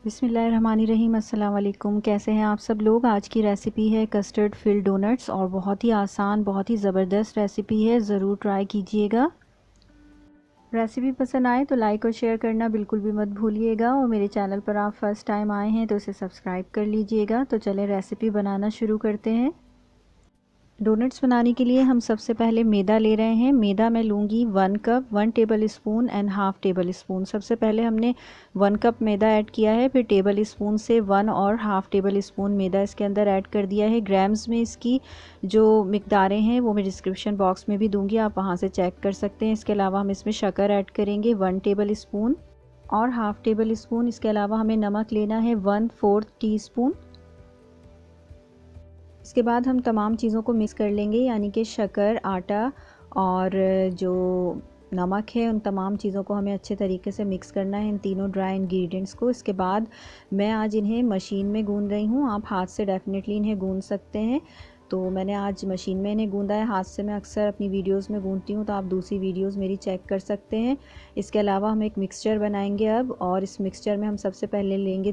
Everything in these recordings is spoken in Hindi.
बिस्मिल्लाहिर्रहमानिर्रहीम। अस्सलाम वालेकुम। कैसे हैं आप सब लोग। आज की रेसिपी है कस्टर्ड फिल्ड डोनट्स और बहुत ही आसान, बहुत ही ज़बरदस्त रेसिपी है। ज़रूर ट्राई कीजिएगा। रेसिपी पसंद आए तो लाइक और शेयर करना बिल्कुल भी मत भूलिएगा और मेरे चैनल पर आप फ़र्स्ट टाइम आए हैं तो इसे सब्सक्राइब कर लीजिएगा। तो चलें रेसिपी बनाना शुरू करते हैं। डोनट्स बनाने के लिए हम सबसे पहले मैदा ले रहे हैं। मैदा मैं लूँगी 1 cup, 1 table spoon and half table spoon. सबसे पहले हमने 1 कप मैदा ऐड किया है, फिर टेबल स्पून से 1 और हाफ़ टेबल स्पून मैदा इसके अंदर ऐड कर दिया है। ग्राम्स में इसकी जो मिकदारें हैं वो मैं डिस्क्रिप्शन बॉक्स में भी दूँगी, आप वहाँ से चेक कर सकते हैं। इसके अलावा हम इसमें शक्कर ऐड करेंगे 1 टेबल स्पून और हाफ़ टेबल स्पून। इसके अलावा हमें नमक लेना है 1/4 टीस्पून। इसके बाद हम तमाम चीज़ों को मिक्स कर लेंगे, यानी कि शक्कर, आटा और जो नमक है, उन तमाम चीज़ों को हमें अच्छे तरीके से मिक्स करना है, इन तीनों ड्राई इंग्रेडिएंट्स को। इसके बाद मैं आज इन्हें मशीन में गूंद रही हूँ। आप हाथ से डेफिनेटली इन्हें गूंद सकते हैं, तो मैंने आज मशीन में इन्हें गूंदा है। हाथ से मैं अक्सर अपनी वीडियोस में गूंदती हूँ, तो आप दूसरी वीडियोस मेरी चेक कर सकते हैं। इसके अलावा हम एक मिक्सचर बनाएंगे अब, और इस मिक्सचर में हम सबसे पहले लेंगे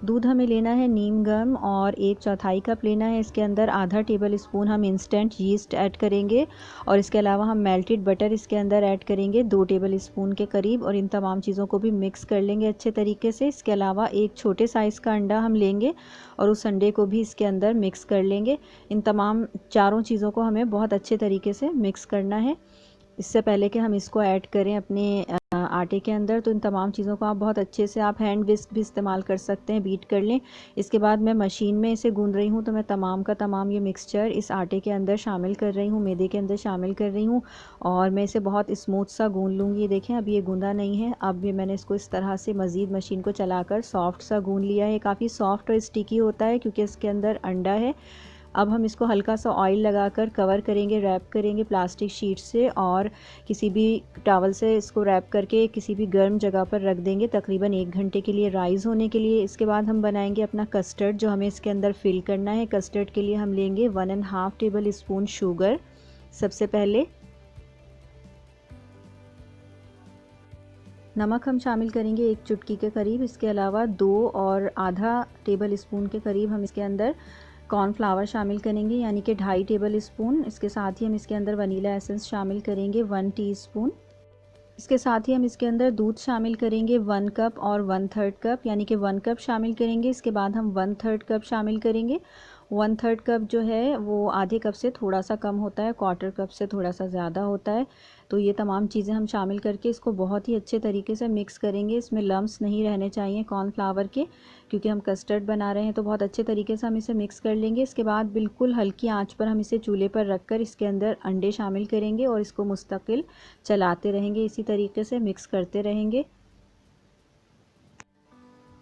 दूध हमें लेना है नीम गर्म, और 1/4 कप लेना है। इसके अंदर आधा टेबल स्पून हम इंस्टेंट यीस्ट ऐड करेंगे, और इसके अलावा हम मेल्टेड बटर इसके अंदर ऐड करेंगे 2 टेबल स्पून के करीब, और इन तमाम चीज़ों को भी मिक्स कर लेंगे अच्छे तरीके से। इसके अलावा एक छोटे साइज़ का अंडा हम लेंगे और उस अंडे को भी इसके अंदर मिक्स कर लेंगे। इन तमाम चारों चीज़ों को हमें बहुत अच्छे तरीके से मिक्स करना है। इससे पहले कि हम इसको ऐड करें अपने आटे के अंदर, तो इन तमाम चीज़ों को आप बहुत अच्छे से, आप हैंड विस्क भी इस्तेमाल कर सकते हैं, बीट कर लें। इसके बाद मैं मशीन में इसे गूंद रही हूँ, तो मैं तमाम का तमाम ये मिक्सचर इस आटे के अंदर शामिल कर रही हूँ, मैदे के अंदर शामिल कर रही हूँ, और मैं इसे बहुत स्मूथ सा गूंद लूँगी। ये देखें, अब ये गूंदा नहीं है। अब ये मैंने इसको इस तरह से मज़ीद मशीन को चलाकर सॉफ्ट सा गूंद लिया है। काफ़ी सॉफ्ट और स्टिकी होता है क्योंकि इसके अंदर अंडा है। अब हम इसको हल्का सा ऑयल लगाकर कवर करेंगे, रैप करेंगे प्लास्टिक शीट से, और किसी भी टॉवल से इसको रैप करके किसी भी गर्म जगह पर रख देंगे तकरीबन 1 घंटे के लिए राइज़ होने के लिए। इसके बाद हम बनाएंगे अपना कस्टर्ड, जो हमें इसके अंदर फिल करना है। कस्टर्ड के लिए हम लेंगे 1.5 टेबल स्पून शुगर। सबसे पहले नमक हम शामिल करेंगे 1 चुटकी के करीब। इसके अलावा 2 और आधा टेबल स्पून के करीब हम इसके अंदर कॉर्नफ्लावर शामिल करेंगे, यानी कि 2.5 टेबल स्पून। इसके साथ ही हम इसके अंदर वनीला एसेंस शामिल करेंगे 1 टीस्पून। इसके साथ ही हम इसके अंदर दूध शामिल करेंगे 1 कप और 1/3 कप, यानी कि 1 कप शामिल करेंगे। इसके बाद हम 1/3 कप शामिल करेंगे। 1/3 कप जो है वो आधे कप से थोड़ा सा कम होता है, 1/4 कप से थोड़ा सा ज़्यादा होता है। तो ये तमाम चीज़ें हम शामिल करके इसको बहुत ही अच्छे तरीके से मिक्स करेंगे। इसमें लम्स नहीं रहने चाहिए कॉर्नफ्लावर के, क्योंकि हम कस्टर्ड बना रहे हैं, तो बहुत अच्छे तरीके से हम इसे मिक्स कर लेंगे। इसके बाद बिल्कुल हल्की आंच पर हम इसे चूल्हे पर रखकर इसके अंदर अंडे शामिल करेंगे और इसको मुस्तकिल चलाते रहेंगे, इसी तरीके से मिक्स करते रहेंगे।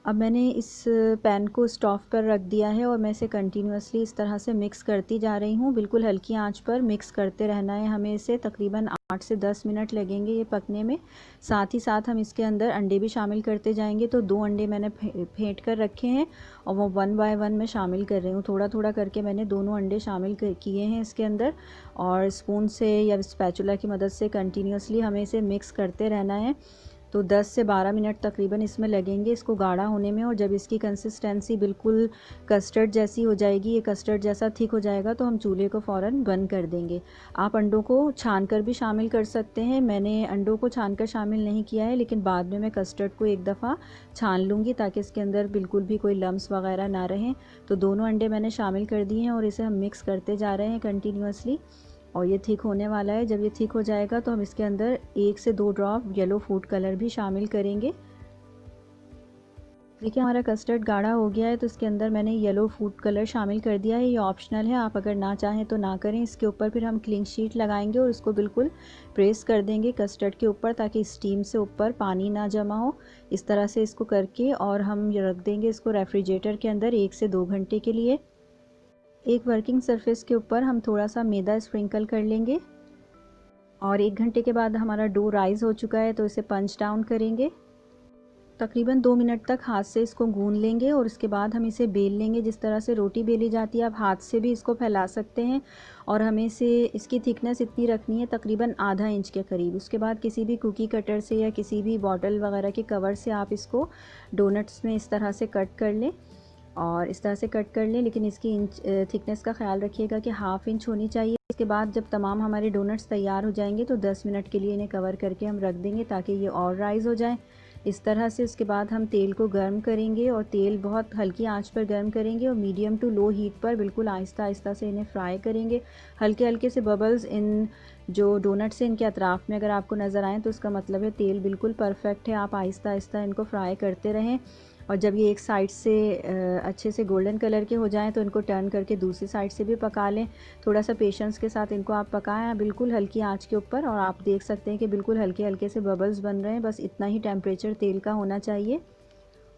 अब मैंने इस पैन को स्टोव पर रख दिया है और मैं इसे कंटिन्यूअसली इस तरह से मिक्स करती जा रही हूँ। बिल्कुल हल्की आंच पर मिक्स करते रहना है हमें इसे। तकरीबन 8 से 10 मिनट लगेंगे ये पकने में। साथ ही साथ हम इसके अंदर अंडे भी शामिल करते जाएंगे। तो 2 अंडे मैंने फेंट कर रखे हैं और वो 1 बाय 1 मैं शामिल कर रही हूँ। थोड़ा थोड़ा करके मैंने दोनों अंडे शामिल किए हैं इसके अंदर, और स्पून से या स्पैचुला की मदद से कंटिन्यूअसली हमें इसे मिक्स करते रहना है। तो 10 से 12 मिनट तकरीबन इसमें लगेंगे इसको गाढ़ा होने में। और जब इसकी कंसिस्टेंसी बिल्कुल कस्टर्ड जैसी हो जाएगी, ये कस्टर्ड जैसा थिक हो जाएगा, तो हम चूल्हे को फ़ौरन बंद कर देंगे। आप अंडों को छान कर भी शामिल कर सकते हैं। मैंने अंडों को छान कर शामिल नहीं किया है, लेकिन बाद में मैं कस्टर्ड को एक दफ़ा छान लूँगी ताकि इसके अंदर बिल्कुल भी कोई लम्स वगैरह ना रहें। तो दोनों अंडे मैंने शामिल कर दिए हैं और इसे हम मिक्स करते जा रहे हैं कंटिन्यूअसली, और ये थिक होने वाला है। जब ये थिक हो जाएगा तो हम इसके अंदर 1 से 2 ड्रॉप येलो फूड कलर भी शामिल करेंगे। देखिए हमारा कस्टर्ड गाढ़ा हो गया है, तो इसके अंदर मैंने येलो फूड कलर शामिल कर दिया है। ये ऑप्शनल है, आप अगर ना चाहें तो ना करें। इसके ऊपर फिर हम क्लीन शीट लगाएंगे और इसको बिल्कुल प्रेस कर देंगे कस्टर्ड के ऊपर, ताकि स्टीम से ऊपर पानी ना जमा हो। इस तरह से इसको करके और हम रख देंगे इसको रेफ्रिजरेटर के अंदर 1 से 2 घंटे के लिए। एक वर्किंग सरफेस के ऊपर हम थोड़ा सा मैदा स्प्रिंकल कर लेंगे, और 1 घंटे के बाद हमारा डो राइज़ हो चुका है, तो इसे पंच डाउन करेंगे। तकरीबन 2 मिनट तक हाथ से इसको गूंद लेंगे और उसके बाद हम इसे बेल लेंगे। जिस तरह से रोटी बेली जाती है आप हाथ से भी इसको फैला सकते हैं और हमें इसे इसकी थिकनेस इतनी रखनी है तकरीबन आधा इंच के करीब। उसके बाद किसी भी कुकी कटर से या किसी भी बॉटल वगैरह के कवर से आप इसको डोनट्स में इस तरह से कट कर लें और इस तरह से कट कर लें, लेकिन इसकी इंच थिकनेस का ख्याल रखिएगा कि हाफ़ इंच होनी चाहिए। इसके बाद जब तमाम हमारे डोनट्स तैयार हो जाएंगे तो 10 मिनट के लिए इन्हें कवर करके हम रख देंगे ताकि ये और राइज़ हो जाएं इस तरह से। उसके बाद हम तेल को गर्म करेंगे और तेल बहुत हल्की आंच पर गर्म करेंगे और मीडियम टू लो हीट पर बिल्कुल आहिस्ता आहिस्ता से इन्हें फ्राई करेंगे। हल्के हल्के से बबल्स इन जो डोनट्स हैं इनके अतराफ़ में अगर आपको नज़र आएँ तो उसका मतलब है तेल बिल्कुल परफेक्ट है। आप आहिस्ता आहिस्ता इनको फ्राई करते रहें और जब ये एक साइड से अच्छे से गोल्डन कलर के हो जाएं तो इनको टर्न करके दूसरी साइड से भी पका लें। थोड़ा सा पेशेंस के साथ इनको आप पकाएं बिल्कुल हल्की आंच के ऊपर और आप देख सकते हैं कि बिल्कुल हल्के हल्के से बबल्स बन रहे हैं। बस इतना ही टेम्परेचर तेल का होना चाहिए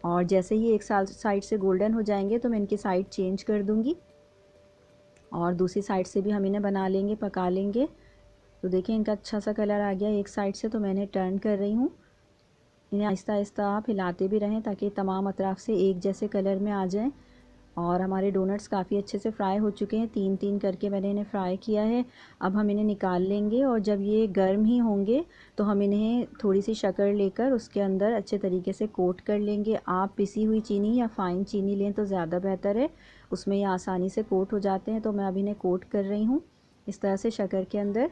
और जैसे ही एक साइड से गोल्डन हो जाएंगे तो मैं इनकी साइड चेंज कर दूँगी और दूसरी साइड से भी हम इन्हें बना लेंगे, पका लेंगे। तो देखिए इनका अच्छा सा कलर आ गया एक साइड से, तो मैंने टर्न कर रही हूँ। इन्हें आहिस्ता आहिस्ता आप हिलाते भी रहें ताकि तमाम अतराफ़ से एक जैसे कलर में आ जाएं। और हमारे डोनट्स काफ़ी अच्छे से फ्राई हो चुके हैं, 3-3 करके मैंने इन्हें फ्राई किया है। अब हम इन्हें निकाल लेंगे और जब ये गर्म ही होंगे तो हम इन्हें थोड़ी सी शक्कर लेकर उसके अंदर अच्छे तरीके से कोट कर लेंगे। आप पिसी हुई चीनी या फ़ाइन चीनी लें तो ज़्यादा बेहतर है, उसमें ये आसानी से कोट हो जाते हैं। तो मैं अब इन्हें कोट कर रही हूँ इस तरह से शक्कर के अंदर।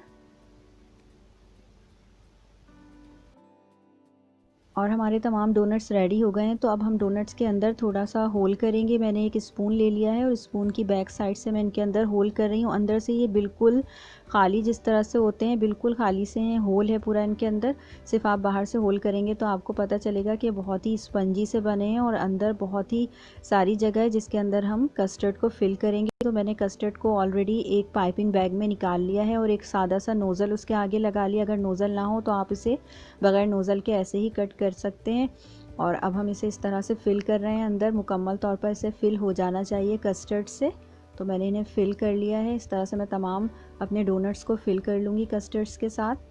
और हमारे तमाम डोनट्स रेडी हो गए हैं। तो अब हम डोनट्स के अंदर थोड़ा सा होल करेंगे। मैंने एक स्पून ले लिया है और स्पून की बैक साइड से मैं इनके अंदर होल कर रही हूँ। अंदर से ये बिल्कुल खाली जिस तरह से होते हैं बिल्कुल खाली से हैं, होल है पूरा इनके अंदर। सिर्फ आप बाहर से होल करेंगे तो आपको पता चलेगा कि बहुत ही स्पंजी से बने हैं और अंदर बहुत ही सारी जगह है जिसके अंदर हम कस्टर्ड को फिल करेंगे। तो मैंने कस्टर्ड को ऑलरेडी एक पाइपिंग बैग में निकाल लिया है और एक सादा सा नोज़ल उसके आगे लगा लिया। अगर नोज़ल ना हो तो आप इसे बगैर नोज़ल के ऐसे ही कट कर सकते हैं। और अब हम इसे इस तरह से फ़िल कर रहे हैं, अंदर मुकम्मल तौर पर इसे फ़िल हो जाना चाहिए कस्टर्ड से। तो मैंने इन्हें फ़िल कर लिया है। इस तरह से मैं तमाम अपने डोनट्स को फ़िल कर लूँगी कस्टर्ड्स के साथ।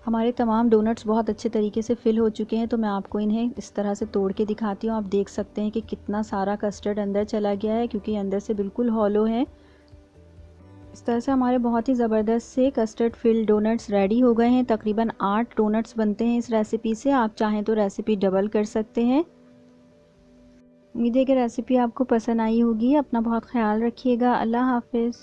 हमारे तमाम डोनट्स बहुत अच्छे तरीके से फ़िल हो चुके हैं। तो मैं आपको इन्हें इस तरह से तोड़ के दिखाती हूँ। आप देख सकते हैं कि कितना सारा कस्टर्ड अंदर चला गया है क्योंकि अंदर से बिल्कुल हॉलो है। इस तरह से हमारे बहुत ही ज़बरदस्त से कस्टर्ड फिल्ड डोनट्स रेडी हो गए हैं। तकरीबन 8 डोनट्स बनते हैं इस रेसिपी से। आप चाहें तो रेसिपी डबल कर सकते हैं। उम्मीद है कि रेसिपी आपको पसंद आई होगी। अपना बहुत ख्याल रखिएगा। अल्लाह हाफ़िज़।